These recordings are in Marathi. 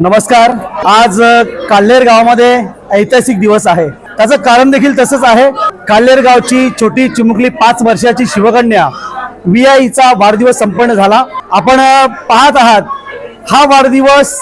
नमस्कार। आज काल्हेर गावामध्ये ऐतिहासिक दिवस आहे। त्याचं कारण देखील तसंच आहे। काल्हेर गावची छोटी चिमुकली 5 वर्षाची शिवकन्या विया हिचा वाढदिवस संपन्न झाला। आपण पाहत आहात हा वाढदिवस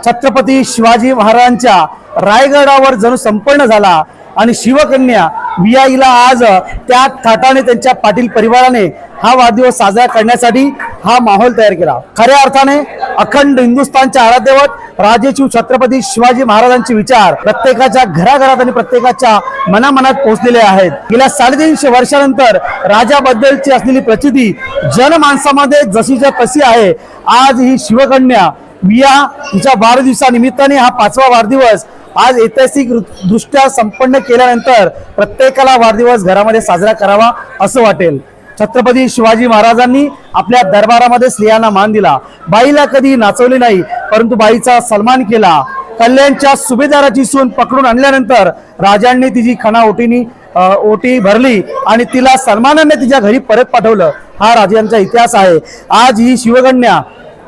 छत्रपती शिवाजी महाराजांच्या रायगडावर जणू संपन्न झाला आणि शिवकन्या विया हिला आज त्या थाटाने त्यांच्या पाटील परिवाराने हा वाढदिवस साजरा करण्यासाठी हा माहोल तयार केला। खऱ्या अर्थाने अखंड हिंदुस्थानच्या आराध्यवत राजेशिव छत्रपती शिवाजी महाराजांचे विचार प्रत्येकाच्या घराघरात आणि प्रत्येकाच्या मनामनात पोहोचलेले आहेत। गेल्या 350 वर्षानंतर राजाबद्दलची असलेली प्रचिती जनमानसामध्ये जशीच्या तशी आहे। आज ही शिवकन्या विया हिच्या वाढदिवसानिमित्ताने हा 5वा वाढदिवस आज ऐतिहासिक दृष्ट्या संपन्न केल्यानंतर प्रत्येकाला वाढदिवस घरामध्ये साजरा करावा असं वाटेल। छत्रपती शिवाजी महाराजांनी आपल्या दरबारामध्ये स्त्रियांना मान दिला। बाईला कधी नाचवले नाही, परंतु बाईचा सन्मान केला। कल्याणच्या सुभेदाराची सून पकडून आणल्यानंतर राजांनी तिची खणा ओटी भरली आणि तिला सन्मानाने तिच्या घरी परत पाठवलं। हा राजांचा इतिहास आहे। आज ही शिवकन्या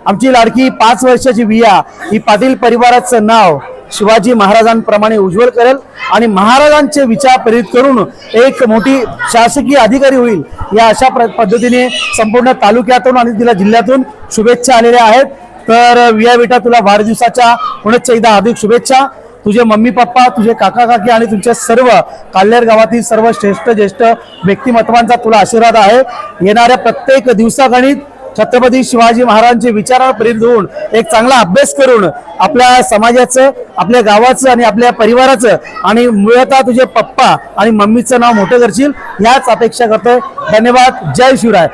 आमची लाडकी 5 वर्षाची विया ही पाटील परिवाराचं नाव शिवाजी महाराजांप्रमाणे उज्ज्वल करेल आणि महाराजांचे विचार प्रेरित करून एक मोठी शासकीय अधिकारी होईल या अशा पद्धतीने संपूर्ण तालुक्यातून आणि तिला जिल्ह्यातून शुभेच्छा आलेल्या आहेत। तर विया बेटा, तुला वाढदिवसाच्या पुनश्च एकदा हार्दिक शुभेच्छा। तुझे मम्मी पप्पा, तुझे काका काकी आणि तुमचे सर्व काल्हेर गावातील सर्व श्रेष्ठ ज्येष्ठ व्यक्तिमत्वांचा तुला आशीर्वाद आहे। येणाऱ्या प्रत्येक दिवसागणित छत्रपती शिवाजी महाराजांचे विचारावर प्रेरित होऊन एक चांगला अभ्यास करून आपल्या समाजाचं, आपल्या गावाचं आणि आपल्या परिवाराचं आणि मुळतः तुझे पप्पा आणि मम्मीचं नाव मोठं करशील याच अपेक्षा करतोय। धन्यवाद। जय शिवराय।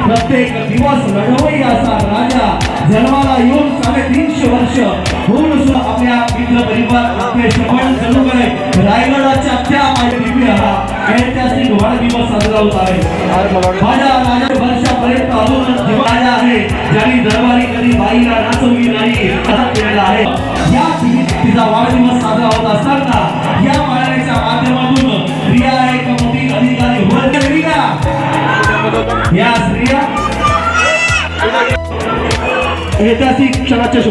प्रत्येक दिवस लढवई असा राजा जन्माला येऊन 350 वर्ष होऊन सुद्धा आपल्या मित्र परिवार आपले श्रवण चालू करे रायगडाच्या त्या मायदेवी हा ऐतिहासिक वाढदिवस साजरा होत आहे। माझ्या वर्षापर्यंत अजून राजा आहे ज्यांनी दरबारी कधी बाईला नाचवली नाही असा केलेला आहे। या तिचा वाढदिवस साजरा होत असताना या माळ्याच्या माध्यमातून रिया एक मोठी अधिकारी होईल का या स्त्रिया ऐतिहासिक क्षणाच्या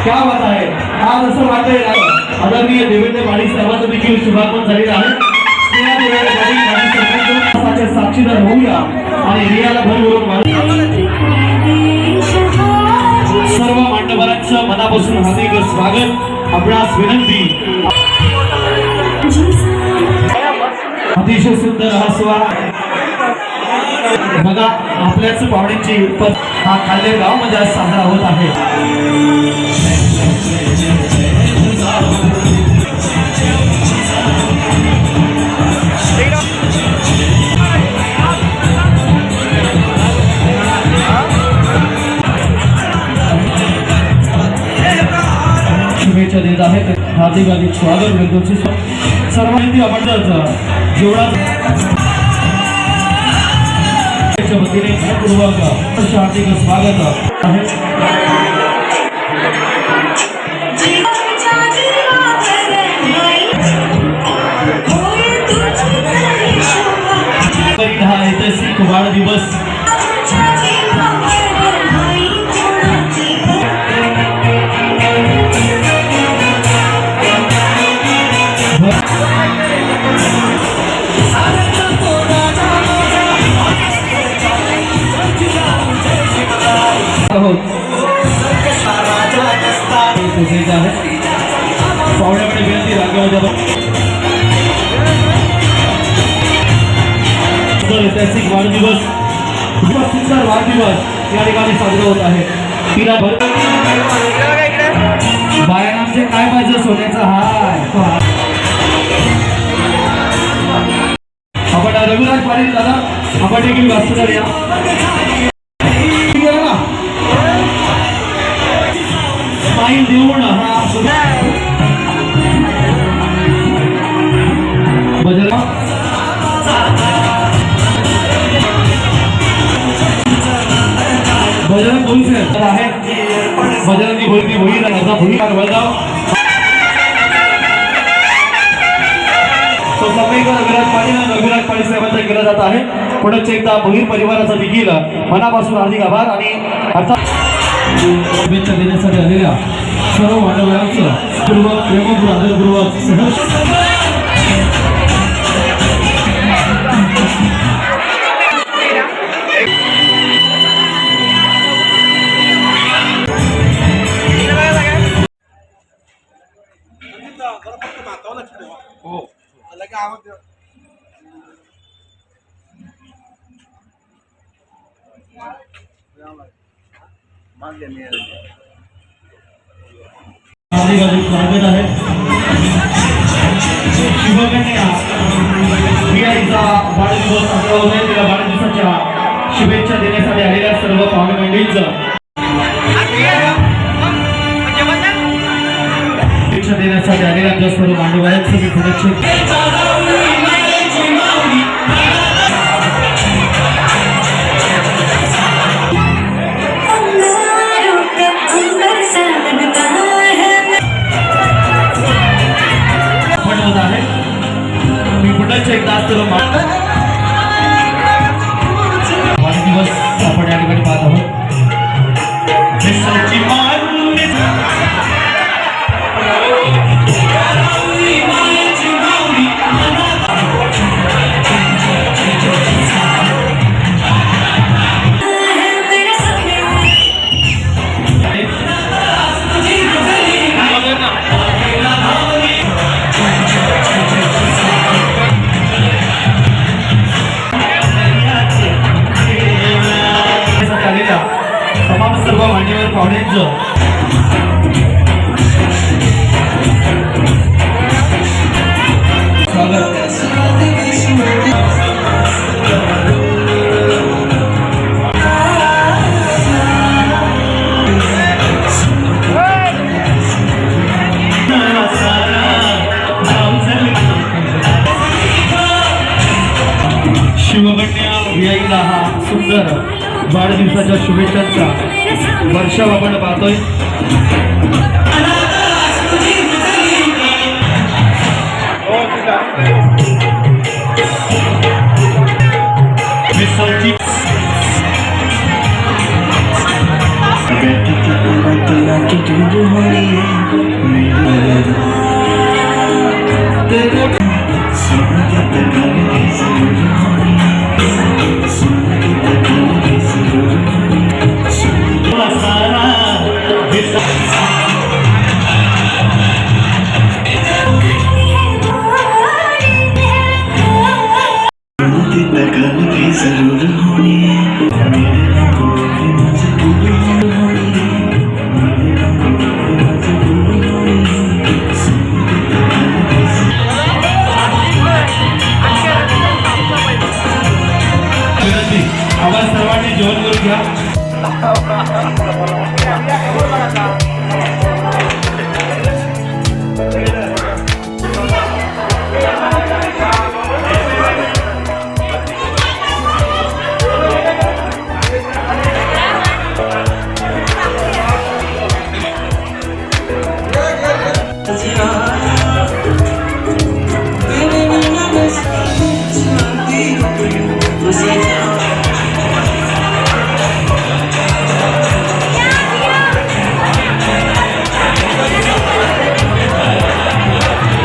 क्या बात आहे। आज असं वाटतंय आदरणीय देवेंद्र पाटील साहेबांचं देखील शुभागमन झालेलं आहे। साक्षीदार होऊया आणि रियाला भरभरून सर्व मान्यवरांचं मनापासून हार्दिक स्वागत। आपणास विनंती, अतिशय सुंदर हा सोहळा बघा आपल्याच पाहुण्यांची हा काल्हेर गावामध्ये आज साजरा होत आहे। शुभेच्छा देत आहेत। हार्दिक हार्दिक स्वागत करतो। सर्वांनी आपण जेवढा वतीने हार्दिक स्वागत आहे। हा ऐतिहासिक वाढदिवस पाहुण्याकडे विनंती ऐतिहासिक वाढदिवस खूपच सुंदर वाढदिवस या ठिकाणी साजरा होत आहे. तिला बायांना आमचे काय पाहिजे सोन्याचा हार. आपण रविराज पाटील दादा आपण देखील वास्तव या स्माईल देऊन हा बदल बजरंग बोलसे आहे. बजरंगी बोलती होईल अर्धा भूमिका वळगाव तो सगळीकडे रविराज पाटील आणि रविराज पाटील साहेबांचा केला जात आहे. पुढे एकदा भोईर परिवाराचा देखील मनापासून हार्दिक आभार आणि अर्थात शुभेच्छा देण्यासाठी आलेल्या सर्व मान्यवरांचं पूर्वक प्रेमपूर्वक आदरपूर्वक सहर्ष स्वागत आहे. शिवकन्या VIचा वाढदिवस साजरा होत आहे. तिला वाढदिवसाच्या शुभेच्छा देण्यासाठी आलेल्या सर्व पाहुणे मंडळींचं शुभेच्छा देण्यासाठी आलेल्या सर्व मान्यवरांचं मी शुभेच्छा. एकदा वाढदिवस आपण या ठिकाणी पाहत आहोत. तमाम सर्व मान्यवर पाहुण्यांचं स्वागत. शिवकन्या VIला हा सुंदर वाढदिवसाच्या शुभेच्छांचा वर्षाव आपण पाहतोय.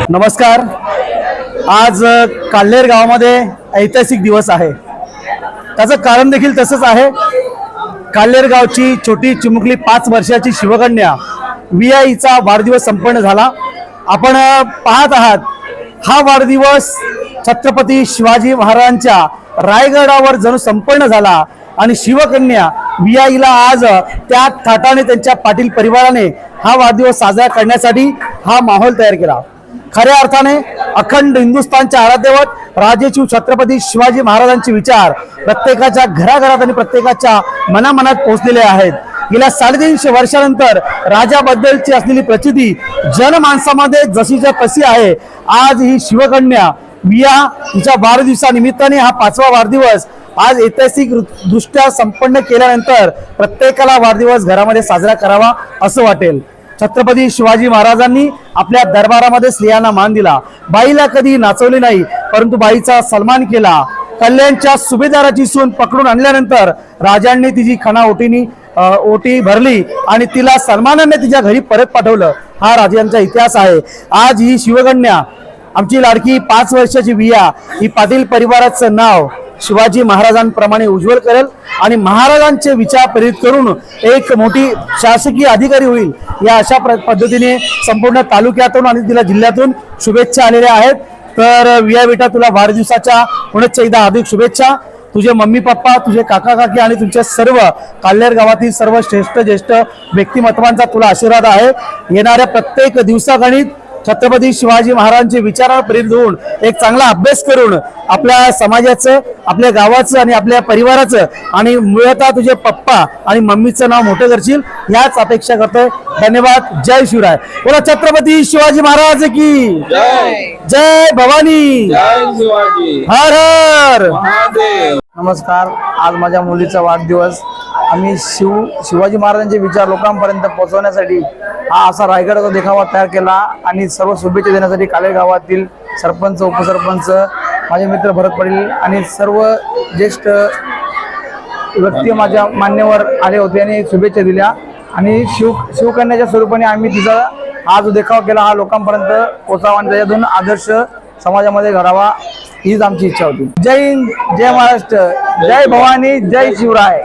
नमस्कार. आज काल्हेर गावामध्ये ऐतिहासिक दिवस आहे. त्याचं कारण देखील तसंच आहे. काल्हेर गावची छोटी चिमुकली 5 वर्षाची शिवकन्या VIचा वाढदिवस संपन्न झाला. आपण पाहत आहात हा वाढदिवस छत्रपती शिवाजी महाराजांच्या रायगडावर जणू संपन्न झाला आणि शिवकन्या VIला आज त्या थाटाने त्यांच्या पाटील परिवाराने हा वाढदिवस साजरा करण्यासाठी हा माहोल तयार केला. खऱ्या अर्थाने अखंड हिंदुस्थानचे आराध्यवत राजेशिव छत्रपती शिवाजी महाराजांचे विचार प्रत्येकाच्या घराघरात आणि प्रत्येकाच्या मनामनात पोहोचलेले आहेत. गेल्या 350 वर्षानंतर राजाबद्दलची असलेली प्रचिती जनमानसामध्ये जशीच्या तशी आहे. आज ही शिवकन्या विया हिच्या वाढदिवसानिमित्ताने हा 5वा वाढदिवस आज ऐतिहासिक दृष्ट्या संपन्न केल्यानंतर प्रत्येकाला वाढदिवस घरामध्ये साजरा करावा असं वाटेल. छत्रपती शिवाजी महाराजांनी आपल्या दरबारामध्ये स्त्रियांना मान दिला. बाईला कधी नाचवले नाही, परंतु बाईचा सन्मान केला. कल्याणच्या सुभेदाराची सून पकडून आणल्यानंतर राजांनी तिची खणा ओटी भरली आणि तिला सन्मानाने तिच्या घरी परत पाठवलं. हा राजांचा इतिहास आहे. आज ही शिवकन्या आमची लाडकी 5 वर्षाची विया ही पाटील परिवाराचं नाव शिवाजी महाराजांप्रमाणे उज्ज्वल करेल आणि महाराजांचे विचार प्रेरित करून एक मोठी शासकीय अधिकारी होईल. या अशा पद्धतीने संपूर्ण तालुक्यातून आणि तिला जिल्ह्यातून शुभेच्छा आलेल्या आहेत. तर विया बेटा, तुला वाढदिवसाच्या पुनश्च एकदा हार्दिक शुभेच्छा. तुझे मम्मी पप्पा, तुझे काका काकी आणि तुमचे सर्व काल्हेर गावातील सर्व श्रेष्ठ ज्येष्ठ व्यक्तिमत्वांचा तुला आशीर्वाद आहे. येणाऱ्या प्रत्येक दिवसागणित छत्रपती शिवाजी महाराजांचे विचारावर प्रेरित होऊन एक चांगला अभ्यास करून आपल्या समाजाचं, आपल्या गावाचं आणि आपल्या परिवाराचं आणि मुळतः तुझे पप्पा आणि मम्मीचं नाव मोठं करशील याच अपेक्षा करतोय. धन्यवाद. जय शिवराय. बोला छत्रपती शिवाजी महाराज की जय. भवानी. हर हर महादेव. नमस्कार. आज माझ्या मुलीचा वाढदिवस. आम्ही शिवाजी महाराजांचे विचार लोकांपर्यंत पोहोचवण्यासाठी हा असा रायगडाचा देखावा तयार केला आणि सर्व शुभेच्छा देण्यासाठी कालेर गावातील सरपंच, उपसरपंच, माझे मित्र भरत पाटील आणि सर्व ज्येष्ठ व्यक्ती माझ्या मान्यवर आले होते आणि शुभेच्छा दिल्या. आणि शिवकन्याच्या स्वरूपाने आम्ही तिचा हा जो देखावा केला हा लोकांपर्यंत पोहोचावा आणि त्याच्यातून आदर्श समाजामध्ये घडावा हीच आमची इच्छा होती. जय हिंद, जय महाराष्ट्र, जय भवानी, जय शिवराय.